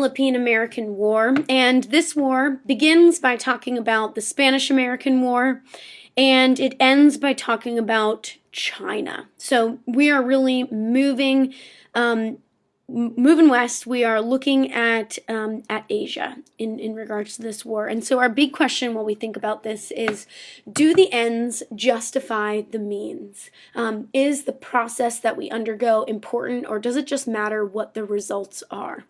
Philippine-American War, and this war begins by talking about the Spanish-American War, and it ends by talking about China. So we are really moving west. We are looking at Asia in regards to this war. And so our big question while we think about this is, do the ends justify the means? Is the process that we undergo important, or does it just matter what the results are?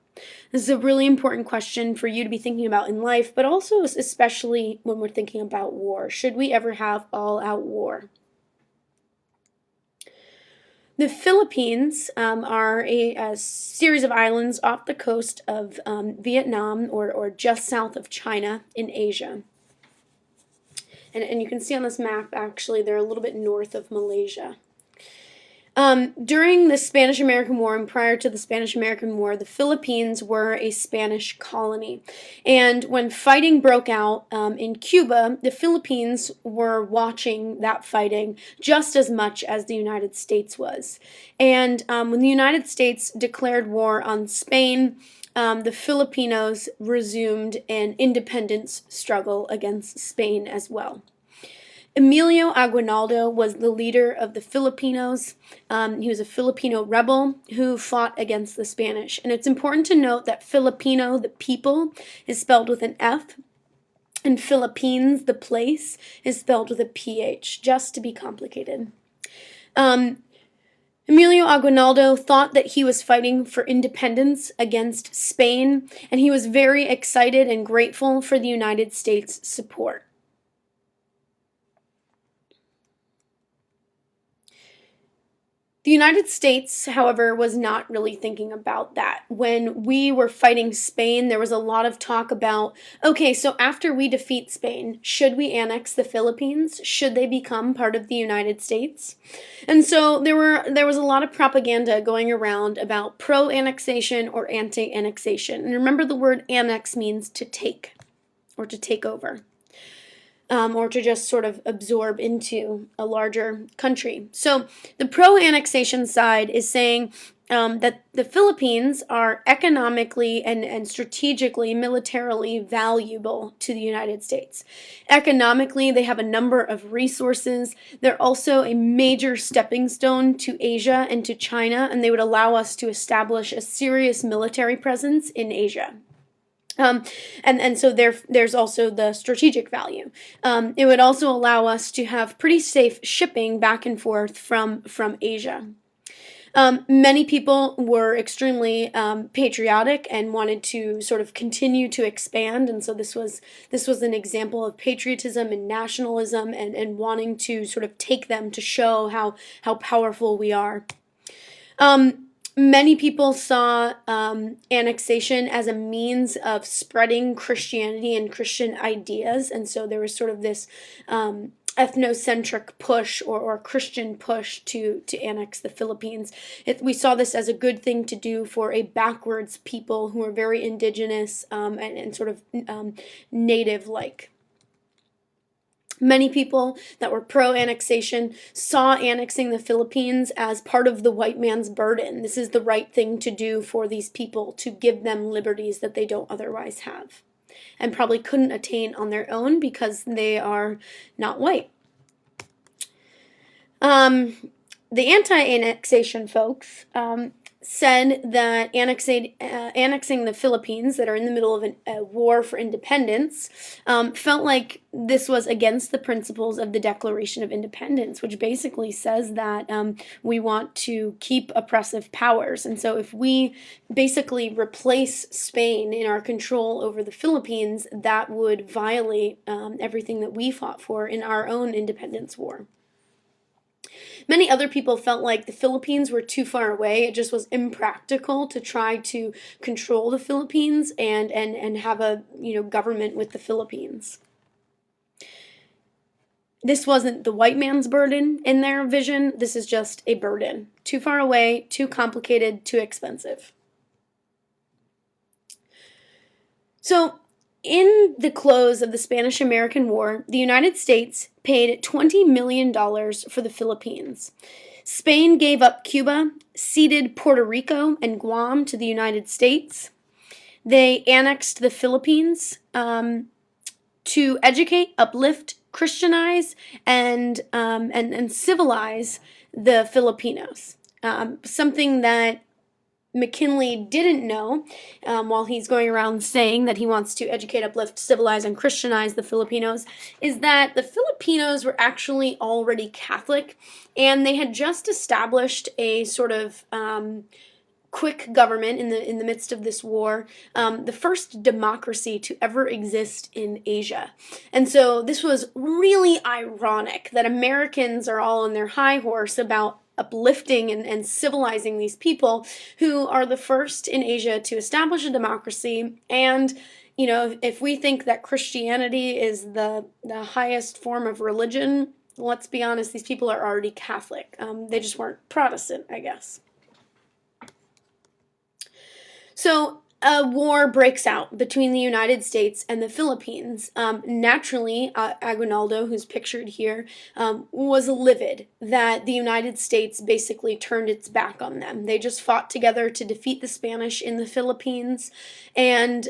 This is a really important question for you to be thinking about in life, but also especially when we're thinking about war. Should we ever have all-out war? The Philippines are a series of islands off the coast of Vietnam, or just south of China in Asia. And you can see on this map, actually, they're a little bit north of Malaysia. During the Spanish-American War and prior to the Spanish-American War, the Philippines were a Spanish colony. And when fighting broke out in Cuba, the Philippines were watching that fighting just as much as the United States was. And when the United States declared war on Spain, the Filipinos resumed an independence struggle against Spain as well. Emilio Aguinaldo was the leader of the Filipinos. He was a Filipino rebel who fought against the Spanish. And it's important to note that Filipino, the people, is spelled with an F, and Philippines, the place, is spelled with a PH, just to be complicated. Emilio Aguinaldo thought that he was fighting for independence against Spain, and he was very excited and grateful for the United States' support. The United States, however, was not really thinking about that. When we were fighting Spain, there was a lot of talk about, okay, so after we defeat Spain, should we annex the Philippines? Should they become part of the United States? And so there was a lot of propaganda going around about pro-annexation or anti-annexation. And remember, the word annex means to take or to take over. Or to just sort of absorb into a larger country. So the pro-annexation side is saying that the Philippines are economically and strategically, militarily valuable to the United States. Economically, they have a number of resources. They're also a major stepping stone to Asia and to China, and they would allow us to establish a serious military presence in Asia. And so there's also the strategic value. It would also allow us to have pretty safe shipping back and forth from Asia. Many people were extremely patriotic and wanted to sort of continue to expand, and so this was an example of patriotism and nationalism and wanting to sort of take them to show how powerful we are. Many people saw annexation as a means of spreading Christianity and Christian ideas, and so there was sort of this ethnocentric push or Christian push to annex the Philippines. We saw this as a good thing to do for a backwards people who are very indigenous and sort of native-like. Many people that were pro-annexation saw annexing the Philippines as part of the white man's burden. This is the right thing to do for these people, to give them liberties that they don't otherwise have, and probably couldn't attain on their own because they are not white. The anti-annexation folks said that annexing the Philippines, that are in the middle of a war for independence, felt like this was against the principles of the Declaration of Independence, which basically says that we want to keep oppressive powers. And so if we basically replace Spain in our control over the Philippines, that would violate everything that we fought for in our own independence war. Many other people felt like the Philippines were too far away. It just was impractical to try to control the Philippines and have a government with the Philippines. This wasn't the white man's burden in their vision. This is just a burden. Too far away, too complicated, too expensive. So, in the close of the Spanish-American War, the United States paid $20 million for the Philippines. Spain gave up Cuba, ceded Puerto Rico and Guam to the United States. They annexed the Philippines to educate, uplift, Christianize, and civilize the Filipinos. Something that McKinley didn't know, while he's going around saying that he wants to educate, uplift, civilize, and Christianize the Filipinos, is that the Filipinos were actually already Catholic, and they had just established a sort of quick government in the midst of this war, the first democracy to ever exist in Asia. And so this was really ironic that Americans are all on their high horse about uplifting and civilizing these people who are the first in Asia to establish a democracy. And you know, if we think that Christianity is the highest form of religion, let's be honest, these people are already Catholic. They just weren't Protestant, I guess. So a war breaks out between the United States and the Philippines. Naturally, Aguinaldo, who's pictured here, was livid that the United States basically turned its back on them. They just fought together to defeat the Spanish in the Philippines, and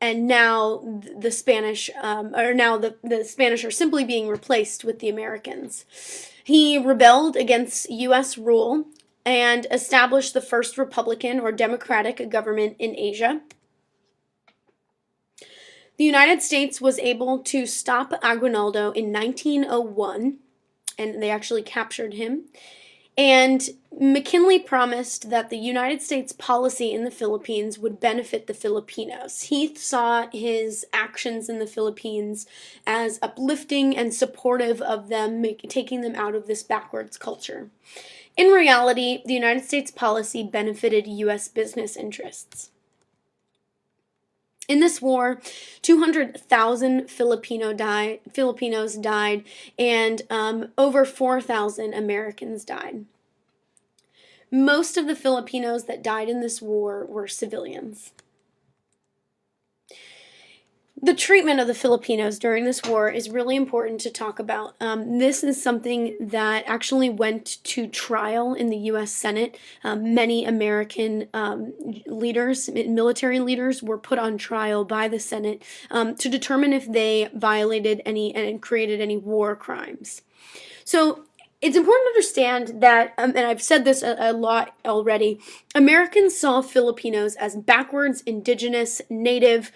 now the Spanish, the Spanish are simply being replaced with the Americans. He rebelled against U.S. rule and established the first Republican or Democratic government in Asia. The United States was able to stop Aguinaldo in 1901, and they actually captured him. And McKinley promised that the United States policy in the Philippines would benefit the Filipinos. He saw his actions in the Philippines as uplifting and supportive of them, taking them out of this backwards culture. In reality, the United States policy benefited U.S. business interests. In this war, 200,000 Filipinos died, and over 4,000 Americans died. Most of the Filipinos that died in this war were civilians. The treatment of the Filipinos during this war is really important to talk about. This is something that actually went to trial in the U.S. Senate. Many American leaders, military leaders, were put on trial by the Senate to determine if they violated any and created any war crimes. So it's important to understand that, and I've said this a lot already, Americans saw Filipinos as backwards, indigenous, native,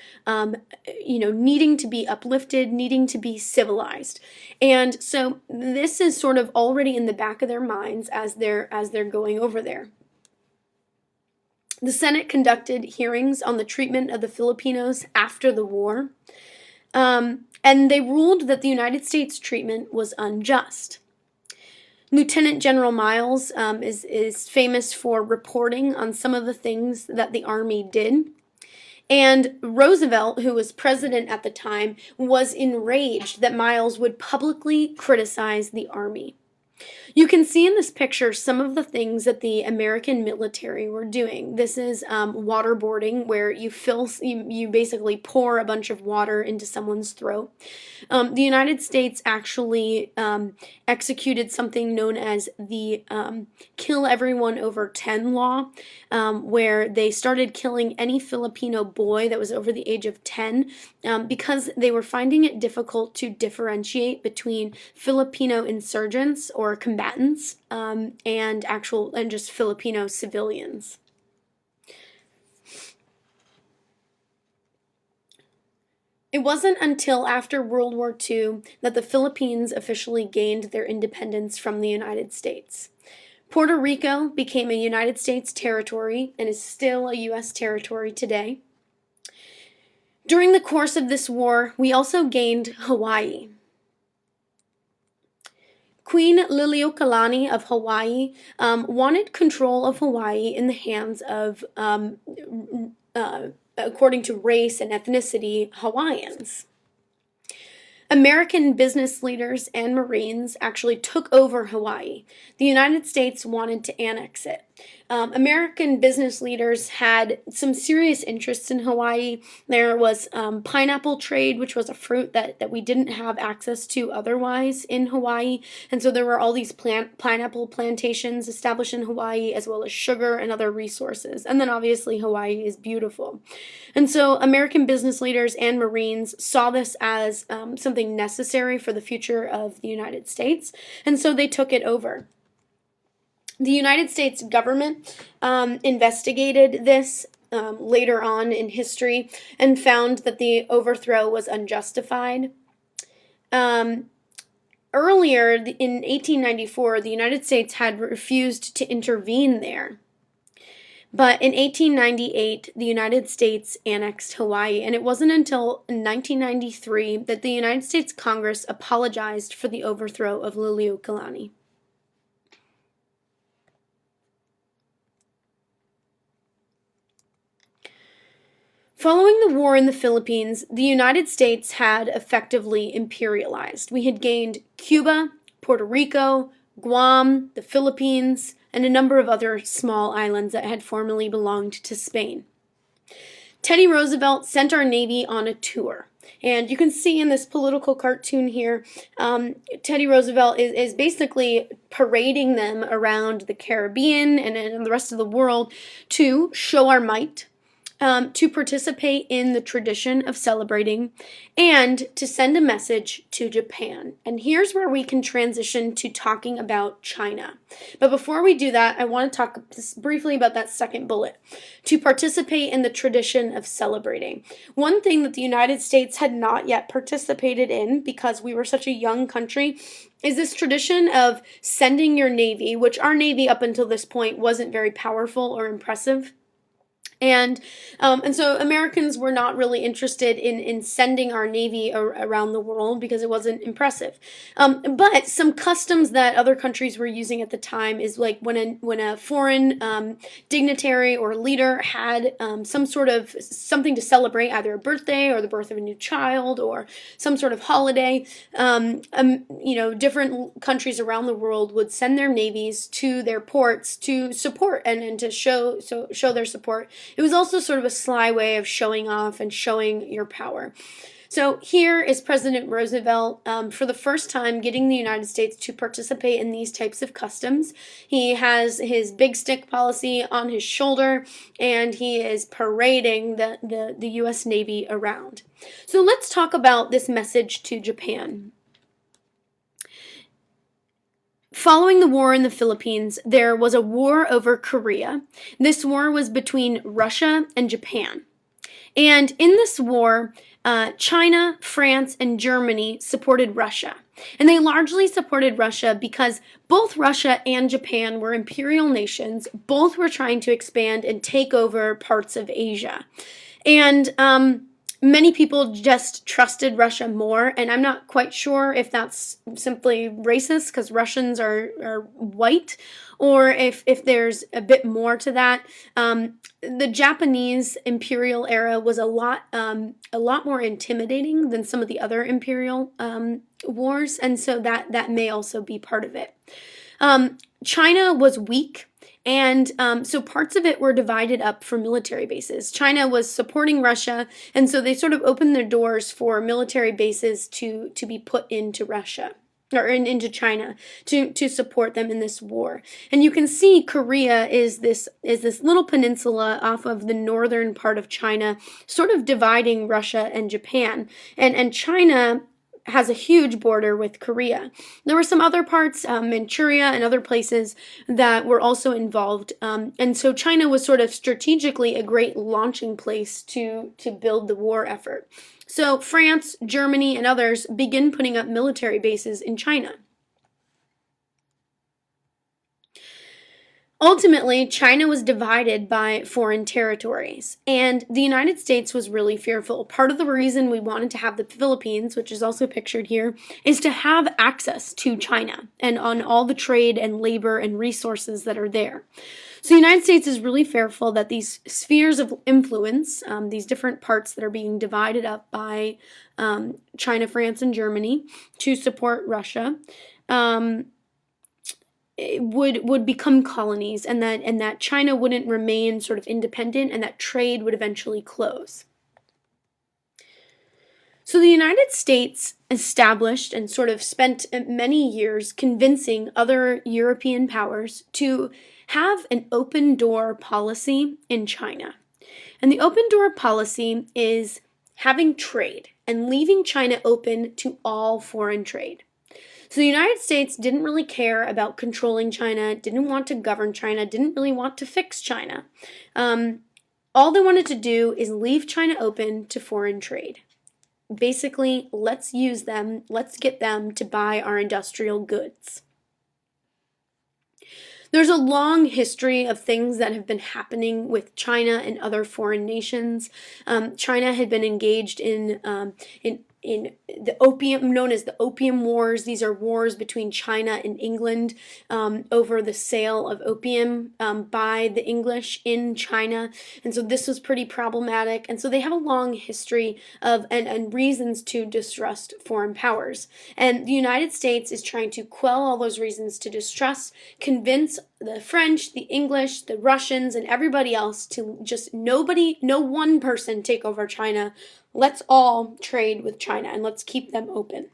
needing to be uplifted, needing to be civilized. And so this is sort of already in the back of their minds as they're going over there. The Senate conducted hearings on the treatment of the Filipinos after the war, and they ruled that the United States treatment was unjust. Lieutenant General Miles is famous for reporting on some of the things that the Army did. And Roosevelt, who was president at the time, was enraged that Miles would publicly criticize the Army. You can see in this picture some of the things that the American military were doing. This is waterboarding, where you basically pour a bunch of water into someone's throat. The United States actually executed something known as the kill everyone over 10 law, where they started killing any Filipino boy that was over the age of 10 because they were finding it difficult to differentiate between Filipino insurgents or combatants and just Filipino civilians. It wasn't until after World War II that the Philippines officially gained their independence from the United States. Puerto Rico became a United States territory and is still a U.S. territory today. During the course of this war, we also gained Hawaii. Queen Liliuokalani of Hawaii wanted control of Hawaii in the hands of, according to race and ethnicity, Hawaiians. American business leaders and Marines actually took over Hawaii. The United States wanted to annex it. American business leaders had some serious interests in Hawaii. There was pineapple trade, which was a fruit that we didn't have access to otherwise in Hawaii. And so there were all these pineapple plantations established in Hawaii, as well as sugar and other resources. And then obviously Hawaii is beautiful. And so American business leaders and Marines saw this as something necessary for the future of the United States. And so they took it over. The United States government investigated this later on in history and found that the overthrow was unjustified. Earlier, in 1894, the United States had refused to intervene there. But in 1898, the United States annexed Hawaii, and it wasn't until 1993 that the United States Congress apologized for the overthrow of Liliuokalani. Following the war in the Philippines, the United States had effectively imperialized. We had gained Cuba, Puerto Rico, Guam, the Philippines, and a number of other small islands that had formerly belonged to Spain. Teddy Roosevelt sent our Navy on a tour. And you can see in this political cartoon here, Teddy Roosevelt is basically parading them around the Caribbean and the rest of the world to show our might, to participate in the tradition of celebrating, and to send a message to Japan. And here's where we can transition to talking about China. But before we do that, I want to talk briefly about that second bullet, to participate in the tradition of celebrating. One thing that the United States had not yet participated in, because we were such a young country, is this tradition of sending your Navy, which our Navy up until this point wasn't very powerful or impressive. And so Americans were not really interested in sending our Navy around the world because it wasn't impressive. But some customs that other countries were using at the time is like when a foreign dignitary or leader had some sort of something to celebrate, either a birthday or the birth of a new child or some sort of holiday, different countries around the world would send their navies to their ports to support and to show their support. It was also sort of a sly way of showing off and showing your power. So here is President Roosevelt for the first time getting the United States to participate in these types of customs. He has his big stick policy on his shoulder, and he is parading the U.S. Navy around. So let's talk about this message to Japan. Following the war in the Philippines, there was a war over Korea. This war was between Russia and Japan. And in this war, China, France, and Germany supported Russia. And they largely supported Russia because both Russia and Japan were imperial nations. Both were trying to expand and take over parts of Asia. And many people just trusted Russia more, and I'm not quite sure if that's simply racist because Russians are white, or if there's a bit more to that. The Japanese imperial era was a lot more intimidating than some of the other imperial wars, and so that may also be part of it. China was weak. And so parts of it were divided up for military bases. China was supporting Russia, and so they sort of opened their doors for military bases to be put into Russia, or into China, to support them in this war. And you can see Korea is this little peninsula off of the northern part of China, sort of dividing Russia and Japan. And China has a huge border with Korea. There were some other parts, Manchuria and other places, that were also involved. And so China was sort of strategically a great launching place to build the war effort. So France, Germany, and others begin putting up military bases in China. Ultimately, China was divided by foreign territories, and the United States was really fearful. Part of the reason we wanted to have the Philippines, which is also pictured here, is to have access to China and on all the trade and labor and resources that are there. So the United States is really fearful that these spheres of influence, these different parts that are being divided up by China, France, and Germany to support Russia, would become colonies, and that China wouldn't remain sort of independent, and that trade would eventually close. So the United States established and sort of spent many years convincing other European powers to have an open door policy in China. And the open door policy is having trade and leaving China open to all foreign trade. So the United States didn't really care about controlling China, didn't want to govern China, didn't really want to fix China. All they wanted to do is leave China open to foreign trade. Basically, let's use them, let's get them to buy our industrial goods. There's a long history of things that have been happening with China and other foreign nations. China had been engaged in the opium, known as the Opium Wars. These are wars between China and England over the sale of opium by the English in China. And so this was pretty problematic. And so they have a long history of and reasons to distrust foreign powers. And the United States is trying to quell all those reasons to distrust, convince the French, the English, the Russians, and everybody else to just no one person take over China. Let's all trade with China and let's keep them open.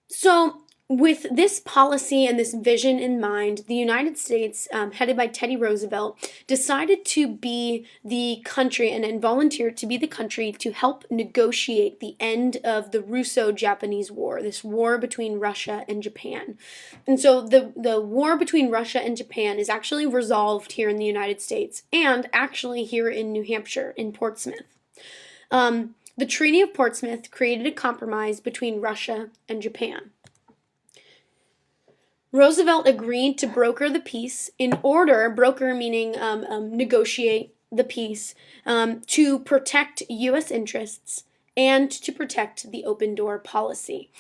So with this policy and this vision in mind, the United States, headed by Teddy Roosevelt, decided to be the country and volunteered to be the country to help negotiate the end of the Russo-Japanese War, this war between Russia and Japan. And so the war between Russia and Japan is actually resolved here in the United States and actually here in New Hampshire, in Portsmouth. The Treaty of Portsmouth created a compromise between Russia and Japan. Roosevelt agreed to broker the peace broker meaning negotiate the peace, to protect U.S. interests and to protect the open door policy.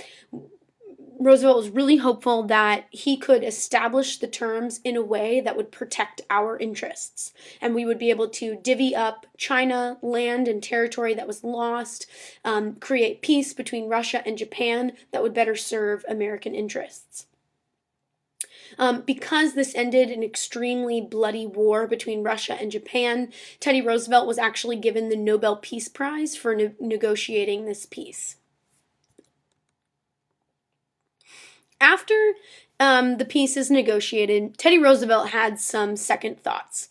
Roosevelt was really hopeful that he could establish the terms in a way that would protect our interests, and we would be able to divvy up China, land and territory that was lost, create peace between Russia and Japan that would better serve American interests. Because this ended an extremely bloody war between Russia and Japan, Teddy Roosevelt was actually given the Nobel Peace Prize for negotiating this peace. After the peace is negotiated, Teddy Roosevelt had some second thoughts.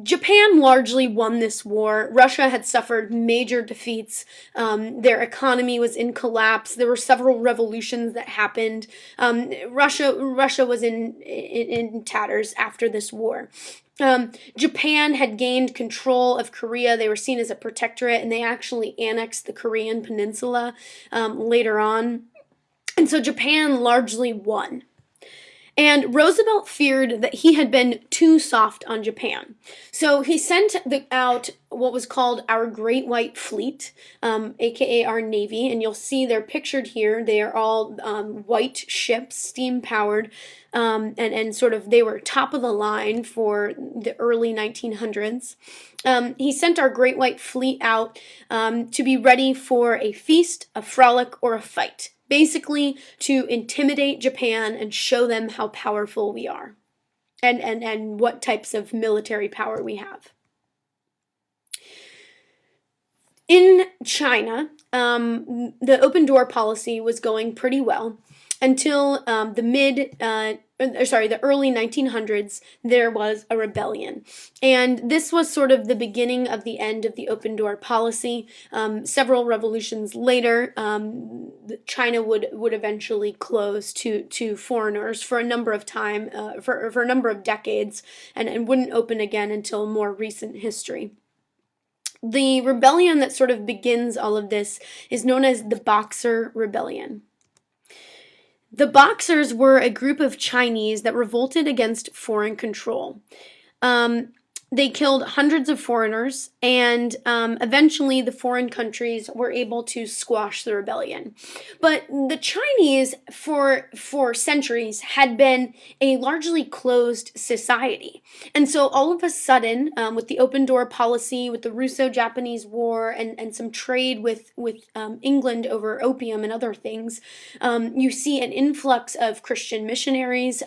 Japan largely won this war. Russia had suffered major defeats. Their economy was in collapse. There were several revolutions that happened. Russia was in tatters after this war. Japan had gained control of Korea. They were seen as a protectorate, and they actually annexed the Korean peninsula later on. And so Japan largely won. And Roosevelt feared that he had been too soft on Japan. So he sent out what was called our Great White Fleet, aka our Navy, and you'll see they're pictured here. They are all white ships, steam-powered, and sort of they were top of the line for the early 1900s. He sent our Great White Fleet out to be ready for a feast, a frolic, or a fight. Basically, to intimidate Japan and show them how powerful we are and what types of military power we have. In China, the open door policy was going pretty well until the early 1900s, there was a rebellion. And this was sort of the beginning of the end of the open door policy. Several revolutions later, China would eventually close to foreigners for a number of for a number of decades, and wouldn't open again until more recent history. The rebellion that sort of begins all of this is known as the Boxer Rebellion. The Boxers were a group of Chinese that revolted against foreign control. They killed hundreds of foreigners, and eventually the foreign countries were able to squash the rebellion. But the Chinese, for centuries, had been a largely closed society. And so all of a sudden, with the open door policy, with the Russo-Japanese War, and some trade with England over opium and other things, you see an influx of Christian missionaries,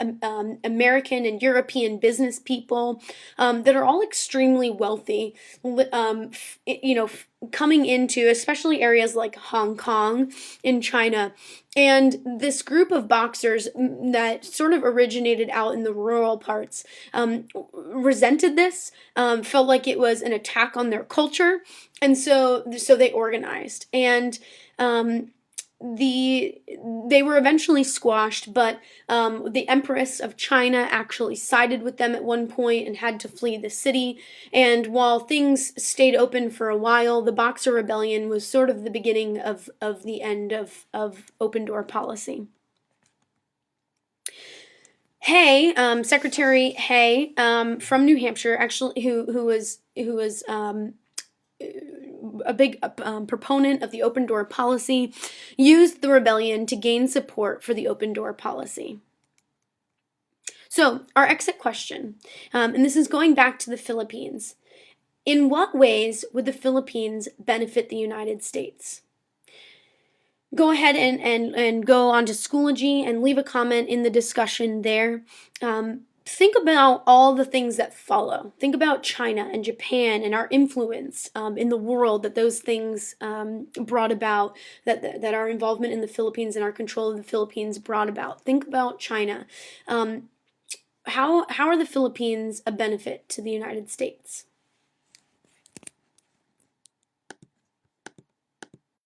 American and European business people, that are all extremely wealthy, coming into especially areas like Hong Kong in China. And this group of boxers that sort of originated out in the rural parts resented this, felt like it was an attack on their culture, and so they organized. And they were eventually squashed, but the Empress of China actually sided with them at one point and had to flee the city. And while things stayed open for a while, the Boxer Rebellion was sort of the beginning of the end of open door policy. Hay, Secretary Hay, from New Hampshire, actually, who was a big proponent of the open door policy, used the rebellion to gain support for the open door policy. So, our exit question, and this is going back to the Philippines. In what ways would the Philippines benefit the United States? Go ahead and go on to Schoology and leave a comment in the discussion there. Think about all the things that follow. Think about China and Japan and our influence in the world that those things brought about, that our involvement in the Philippines and our control of the Philippines brought about. Think about China. How are the Philippines a benefit to the United States?